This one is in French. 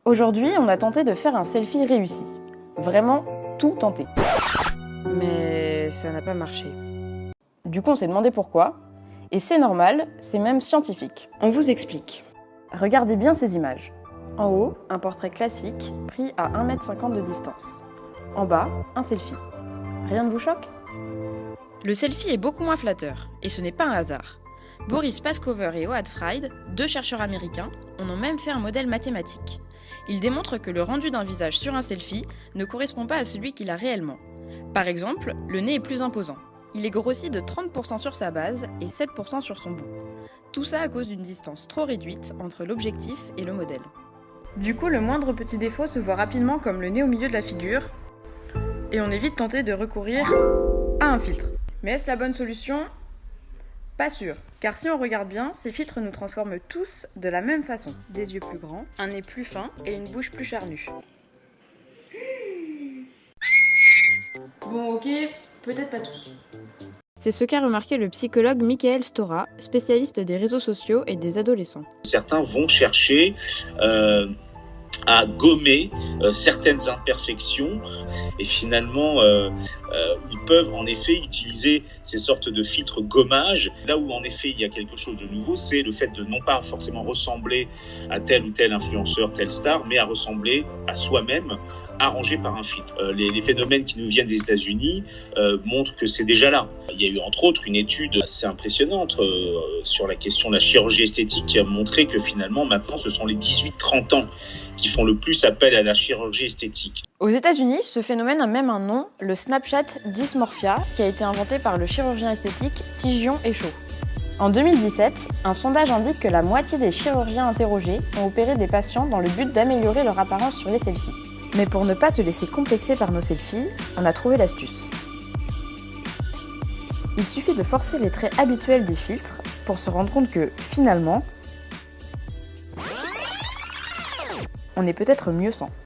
Aujourd'hui, on a tenté de faire un selfie réussi. Vraiment, tout tenté. Mais ça n'a pas marché. Du coup, on s'est demandé pourquoi. Et c'est normal, c'est même scientifique. On vous explique. Regardez bien ces images. En haut, un portrait classique pris à 1,50 m de distance. En bas, un selfie. Rien ne vous choque ? Le selfie est beaucoup moins flatteur, et ce n'est pas un hasard. Boris Paskover et Ohad Fried, deux chercheurs américains, en ont même fait un modèle mathématique. Ils démontrent que le rendu d'un visage sur un selfie ne correspond pas à celui qu'il a réellement. Par exemple, le nez est plus imposant. Il est grossi de 30% sur sa base et 7% sur son bout. Tout ça à cause d'une distance trop réduite entre l'objectif et le modèle. Du coup, le moindre petit défaut se voit rapidement comme le nez au milieu de la figure, et on est vite tenté de recourir à un filtre. Mais est-ce la bonne solution ? Pas sûr, car si on regarde bien, ces filtres nous transforment tous de la même façon. Des yeux plus grands, un nez plus fin et une bouche plus charnue. Bon ok, peut-être pas tous. C'est ce qu'a remarqué le psychologue Michael Stora, spécialiste des réseaux sociaux et des adolescents. Certains vont chercher à gommer certaines imperfections et finalement ils peuvent en effet utiliser ces sortes de filtres gommage. Là où en effet il y a quelque chose de nouveau, c'est le fait de non pas forcément ressembler à tel ou tel influenceur, telle star, mais à ressembler à soi-même, arrangé par un filtre. Les phénomènes qui nous viennent des États-Unis montrent que c'est déjà là. Il y a eu entre autres une étude assez impressionnante sur la question de la chirurgie esthétique qui a montré que finalement maintenant ce sont les 18-30 ans qui font le plus appel à la chirurgie esthétique. Aux États-Unis, ce phénomène a même un nom, le Snapchat dysmorphia, qui a été inventé par le chirurgien esthétique Tijion Echo. En 2017, un sondage indique que la moitié des chirurgiens interrogés ont opéré des patients dans le but d'améliorer leur apparence sur les selfies. Mais pour ne pas se laisser complexer par nos selfies, on a trouvé l'astuce. Il suffit de forcer les traits habituels des filtres pour se rendre compte que, finalement, on est peut-être mieux sans.